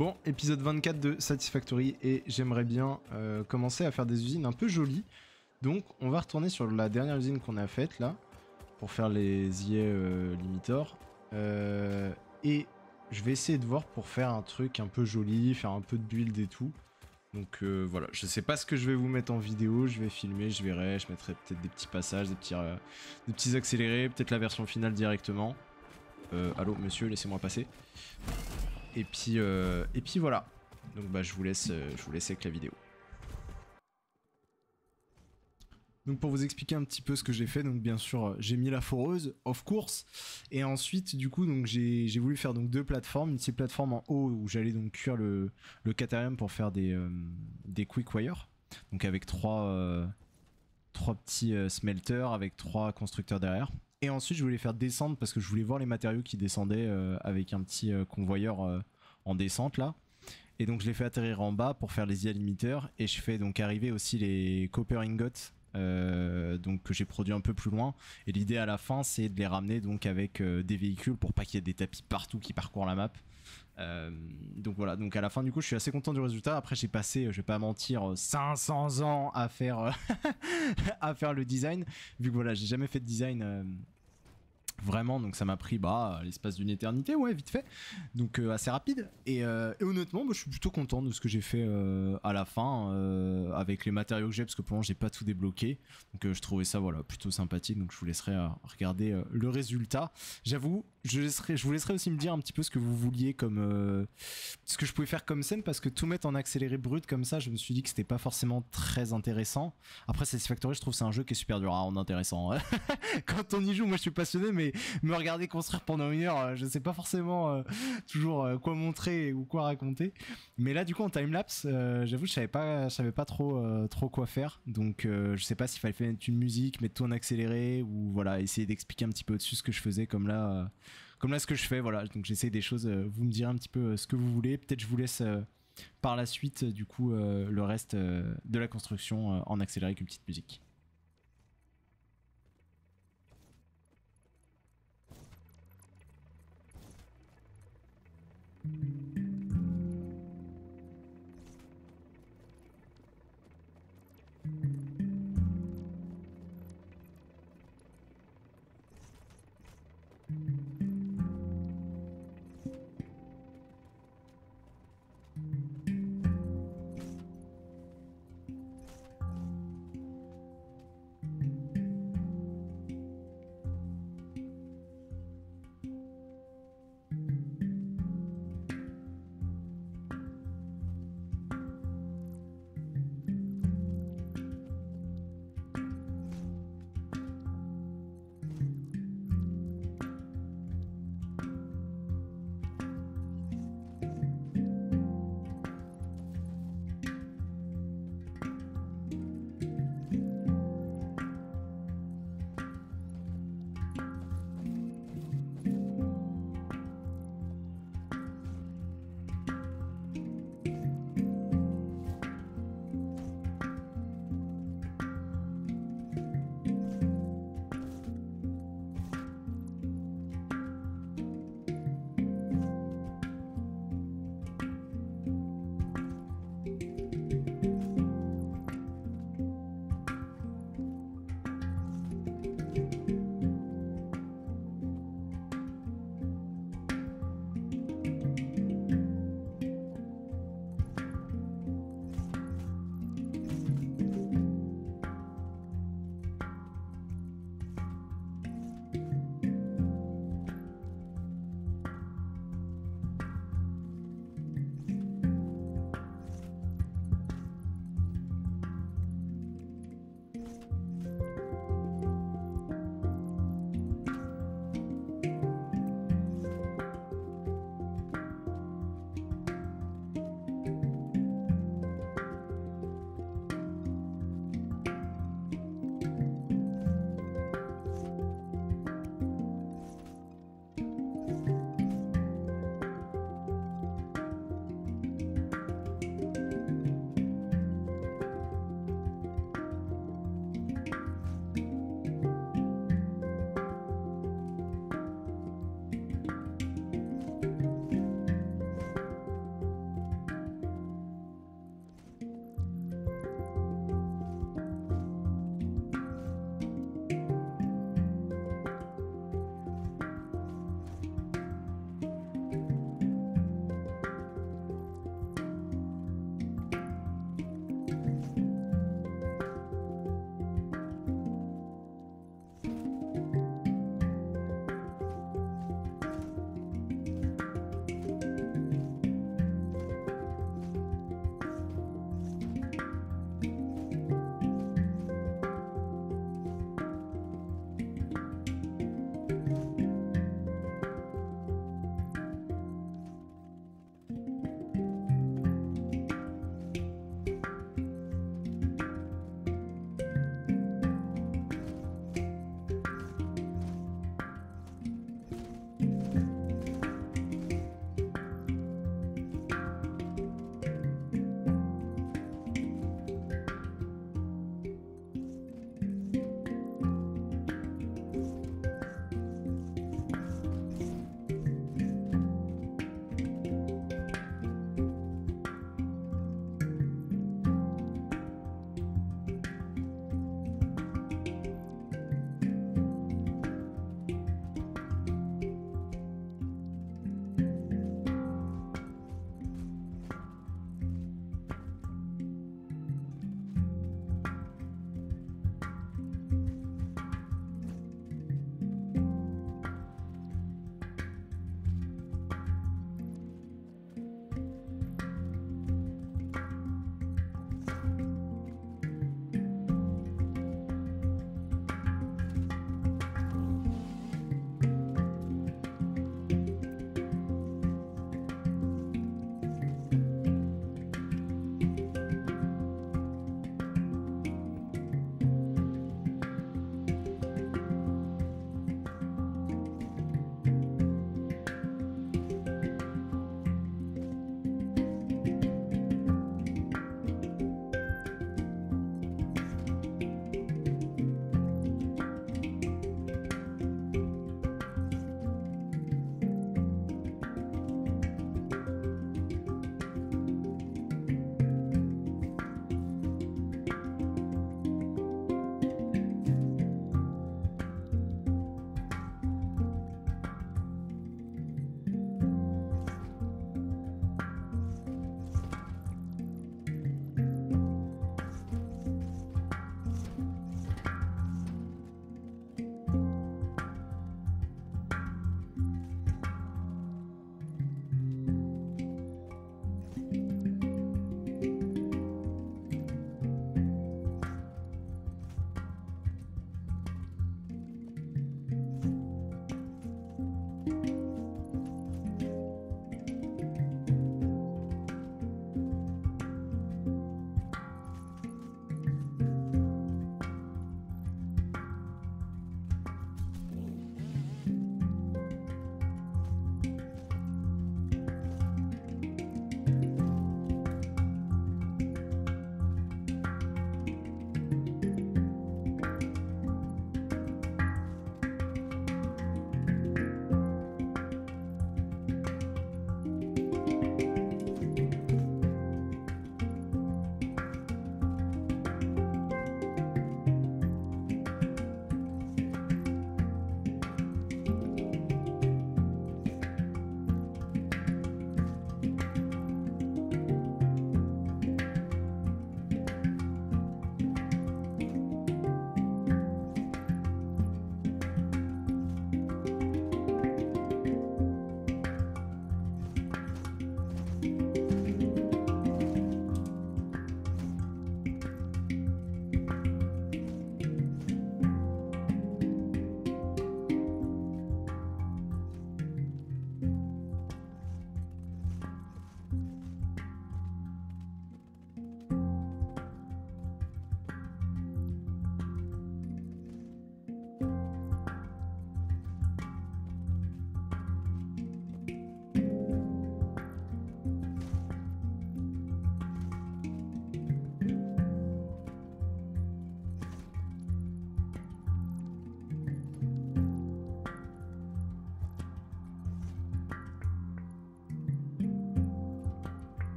Bon, épisode 24 de Satisfactory et j'aimerais bien commencer à faire des usines un peu jolies. Donc on va retourner sur la dernière usine qu'on a faite là, pour faire les IA limitors. Et je vais essayer de voir pour faire un truc un peu joli, faire un peu de build et tout. Donc voilà, je sais pas ce que je vais vous mettre en vidéo, je vais filmer, je verrai, je mettrai peut-être des petits passages, des petits accélérés, peut-être la version finale directement. Allô monsieur, laissez-moi passer. Et puis voilà. Donc bah je vous laisse avec la vidéo. Donc pour vous expliquer un petit peu ce que j'ai fait, donc bien sûr j'ai mis la foreuse, of course, et ensuite du coup donc j'ai voulu faire donc deux plateformes, une petite plateforme en haut où j'allais donc cuire le catharium pour faire des quick wire, donc avec trois petits smelters avec 3 constructeurs derrière. Et ensuite je voulais faire descendre parce que je voulais voir les matériaux qui descendaient avec un petit convoyeur en descente là. Et donc je les fais atterrir en bas pour faire les IA limiteurs et je fais donc arriver aussi les copper ingots donc que j'ai produit un peu plus loin. Et l'idée à la fin c'est de les ramener donc avec des véhicules pour pas qu'il y ait des tapis partout qui parcourent la map. Donc voilà, donc à la fin du coup je suis assez content du résultat. Après j'ai passé, je vais pas mentir, 500 ans à faire à faire le design, vu que voilà j'ai jamais fait de design vraiment, donc ça m'a pris l'espace d'une éternité, ouais, vite fait, donc assez rapide. Et honnêtement, je suis plutôt content de ce que j'ai fait à la fin avec les matériaux que j'ai, parce que pour l'instant j'ai pas tout débloqué, donc je trouvais ça voilà plutôt sympathique. Donc je vous laisserai regarder le résultat. J'avoue, je vous laisserai aussi me dire un petit peu ce que vous vouliez comme ce que je pouvais faire comme scène, parce que tout mettre en accéléré brut comme ça, je me suis dit que c'était pas forcément très intéressant. Après Satisfactory, je trouve que c'est un jeu qui est super dur à rendre intéressant. Quand on y joue, moi je suis passionné, mais me regarder construire pendant une heure, je sais pas forcément toujours quoi montrer ou quoi raconter. Mais là du coup en timelapse, j'avoue je savais pas trop quoi faire. Donc je sais pas s'il fallait mettre une musique, mettre tout en accéléré, ou voilà, essayer d'expliquer un petit peu au-dessus ce que je faisais comme là ce que je fais. Voilà, donc j'essaie des choses, vous me direz un petit peu ce que vous voulez. Peut-être je vous laisse par la suite du coup le reste de la construction en accéléré avec une petite musique.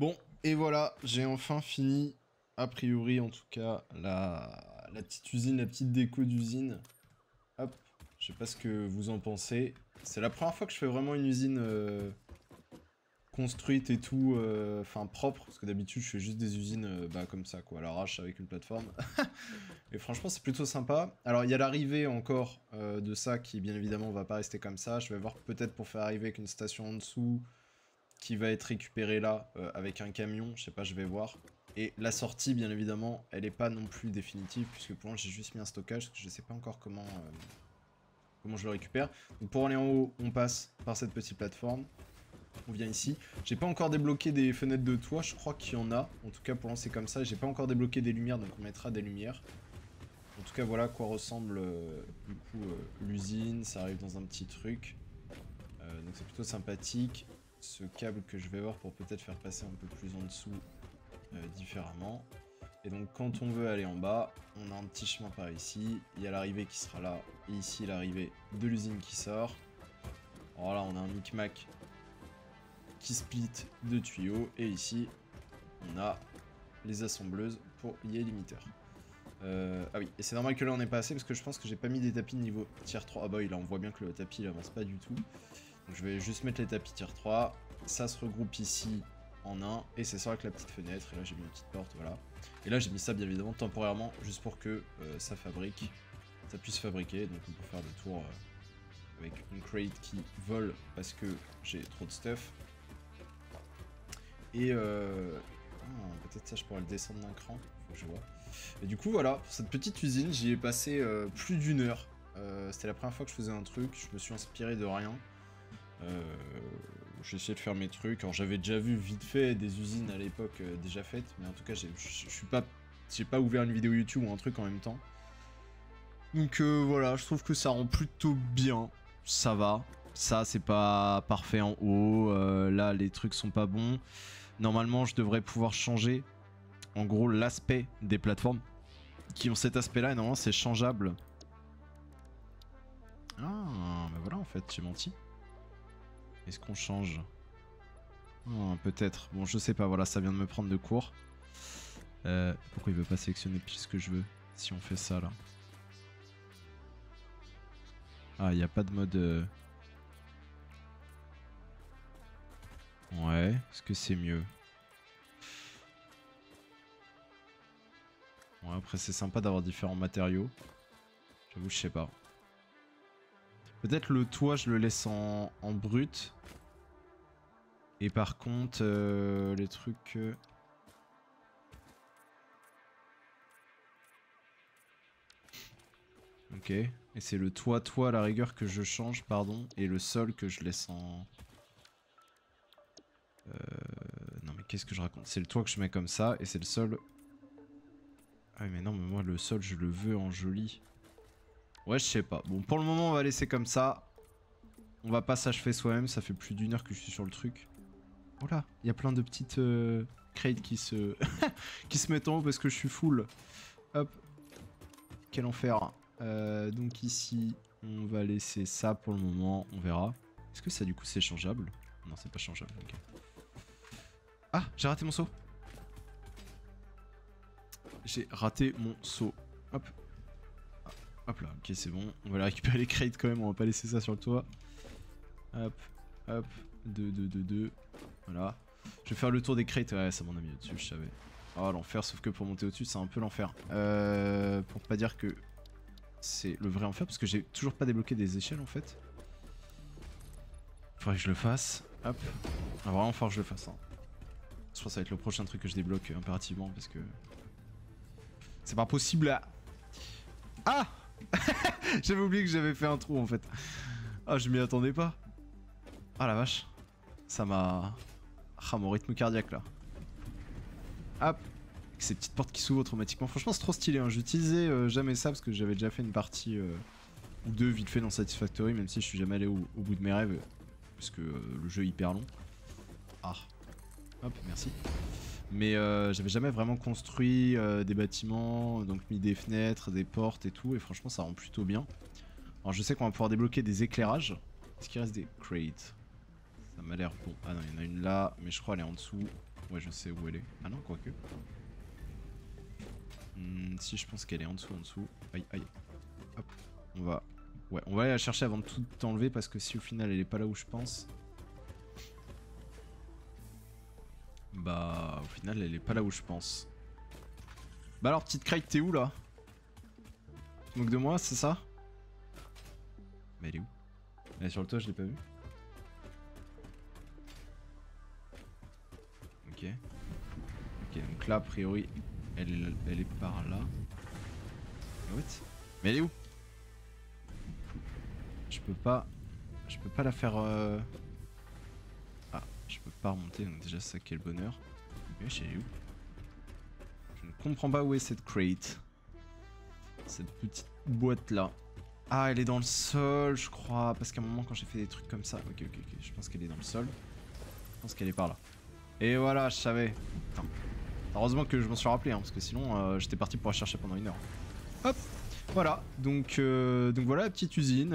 Bon, et voilà, j'ai enfin fini, a priori en tout cas, la petite usine, la petite déco d'usine. Hop, je sais pas ce que vous en pensez. C'est la première fois que je fais vraiment une usine construite et tout, enfin propre, parce que d'habitude je fais juste des usines bah, comme ça, quoi, à l'arrache avec une plateforme. Et franchement, c'est plutôt sympa. Alors, il y a l'arrivée encore de ça qui, bien évidemment, va pas rester comme ça. Je vais voir peut-être pour faire arriver avec une station en dessous qui va être récupérée là avec un camion. Je sais pas, je vais voir. Et la sortie, bien évidemment, elle est pas non plus définitive puisque pour l'instant, j'ai juste mis un stockage parce que je sais pas encore comment je le récupère. Donc, pour aller en haut, on passe par cette petite plateforme. On vient ici. J'ai pas encore débloqué des fenêtres de toit. Je crois qu'il y en a. En tout cas, pour l'instant, c'est comme ça. J'ai pas encore débloqué des lumières, donc on mettra des lumières. En tout cas, voilà à quoi ressemble du coup l'usine. Ça arrive dans un petit truc. Donc c'est plutôt sympathique. Ce câble que je vais voir pour peut-être faire passer un peu plus en dessous différemment. Et donc quand on veut aller en bas, on a un petit chemin par ici. Il y a l'arrivée qui sera là. Et ici l'arrivée de l'usine qui sort. Alors là, on a un micmac qui split de tuyaux. Et ici, on a les assembleuses pour lier limiter. Ah oui, et c'est normal que là on n'est pas assez parce que je pense que j'ai pas mis des tapis de niveau tier 3. Ah bah oui, là on voit bien que le tapis il avance pas du tout. Donc je vais juste mettre les tapis tier 3. Ça se regroupe ici en un. Et c'est ça avec la petite fenêtre. Et là j'ai mis une petite porte, voilà. Et là j'ai mis ça bien évidemment temporairement juste pour que ça puisse fabriquer. Donc on peut faire des tours avec une crate qui vole parce que j'ai trop de stuff. Et peut-être ça je pourrais le descendre d'un cran. Faut que je vois. Et du coup voilà, pour cette petite usine, j'y ai passé plus d'une heure. C'était la première fois que je faisais un truc, je me suis inspiré de rien. J'ai essayé de faire mes trucs. Alors j'avais déjà vu vite fait des usines à l'époque déjà faites, mais en tout cas j'ai pas ouvert une vidéo YouTube ou un truc en même temps. Donc voilà, je trouve que ça rend plutôt bien, ça va. Ça c'est pas parfait en haut, là les trucs sont pas bons. Normalement je devrais pouvoir changer en gros l'aspect des plateformes qui ont cet aspect là et normalement c'est changeable. Ah bah voilà en fait j'ai menti. Est-ce qu'on change? Peut-être, bon je sais pas, voilà ça vient de me prendre de court. Pourquoi il veut pas sélectionner pile ce que je veux si on fait ça là? Ah il n'y a pas de mode Ouais, est-ce que c'est mieux? Ouais, après c'est sympa d'avoir différents matériaux. J'avoue, je sais pas. Peut-être le toit, je le laisse en brut. Et par contre, les trucs... Ok. Et c'est le toit à la rigueur que je change, pardon. Et le sol que je laisse en... Non mais qu'est-ce que je raconte? C'est le toit que je mets comme ça et c'est le sol... Ah mais non mais moi le sol je le veux en joli. Ouais je sais pas. Bon pour le moment on va laisser comme ça. On va pas s'achever soi-même, ça fait plus d'une heure que je suis sur le truc. Oh là, il y a plein de petites crates qui se... qui se mettent en haut parce que je suis full. Hop. Quel enfer. Donc ici, on va laisser ça pour le moment, on verra. Est-ce que ça du coup c'est changeable? Non c'est pas changeable, ok. Ah, j'ai raté mon saut. J'ai raté mon saut. Hop. Ah, hop là, ok c'est bon. On va aller récupérer les crates quand même, on va pas laisser ça sur le toit. Hop, hop. 2. Voilà. Je vais faire le tour des crates. Ouais, ça m'en a mis au-dessus, je savais. Oh, l'enfer, sauf que pour monter au-dessus, c'est un peu l'enfer. Pour pas dire que c'est le vrai enfer, parce que j'ai toujours pas débloqué des échelles en fait. Faudrait que je le fasse. Hop. Ah, vraiment, falloir que je le fasse. Hein. Je pense que ça va être le prochain truc que je débloque impérativement, parce que... c'est pas possible là. Ah j'avais oublié que j'avais fait un trou en fait. Ah, je m'y attendais pas. Ah la vache. Ça m'a... Ah, mon rythme cardiaque là. Hop. Avec ces petites portes qui s'ouvrent automatiquement. Franchement, c'est trop stylé. Hein. J'utilisais jamais ça parce que j'avais déjà fait une partie ou deux vite fait dans Satisfactory, même si je suis jamais allé au bout de mes rêves. Parce que le jeu est hyper long. Ah. Hop, merci. Mais j'avais jamais vraiment construit des bâtiments, donc mis des fenêtres, des portes et tout. Et franchement, ça rend plutôt bien. Alors, je sais qu'on va pouvoir débloquer des éclairages. Est-ce qu'il reste des crates? Ça m'a l'air bon. Ah non, il y en a une là, mais je crois qu'elle est en dessous. Ouais, je sais où elle est. Ah non, quoique. Si, je pense qu'elle est en dessous. Aïe, aïe. Hop, on va... Ouais, on va aller la chercher avant de tout enlever parce que si au final elle est pas là où je pense... Bah, au final elle est pas là où je pense. Bah alors, petite Crate, t'es où là? Tu te moques de moi, c'est ça? Mais elle est où? Elle est sur le toit, je l'ai pas vue. Ok. Ok, donc là, a priori, elle est par là. What? Mais elle est où? Je peux pas la faire... Ah, je peux pas remonter, donc déjà ça, quel bonheur. Wesh, elle est où? Je ne comprends pas où est cette crate. Cette petite boîte là. Ah, elle est dans le sol, je crois. Parce qu'à un moment, quand j'ai fait des trucs comme ça... Ok, je pense qu'elle est dans le sol. Je pense qu'elle est par là. Et voilà, je savais. Putain. Heureusement que je m'en suis rappelé, hein, parce que sinon, j'étais parti pour la chercher pendant 1 heure. Hop. Voilà, donc voilà la petite usine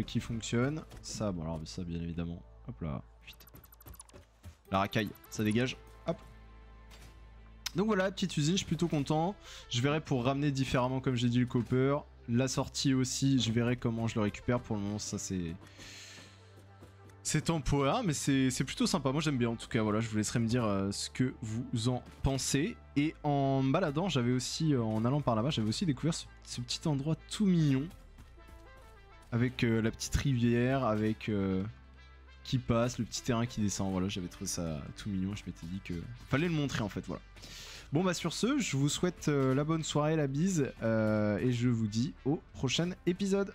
qui fonctionne. Ça, bon alors ça bien évidemment. Hop là, vite. La racaille, ça dégage. Hop. Donc voilà la petite usine, je suis plutôt content. Je verrai pour ramener différemment comme j'ai dit le copper. La sortie aussi, je verrai comment je le récupère. Pour le moment ça c'est temporaire, mais c'est plutôt sympa. Moi j'aime bien en tout cas. Voilà, je vous laisserai me dire ce que vous en pensez. Et en me baladant, j'avais aussi, en allant par là-bas, j'avais aussi découvert ce petit endroit tout mignon. Avec la petite rivière, avec qui passe, le petit terrain qui descend. Voilà, j'avais trouvé ça tout mignon. Je m'étais dit que fallait le montrer en fait. Voilà. Bon bah sur ce, je vous souhaite la bonne soirée, la bise. Et je vous dis au prochain épisode.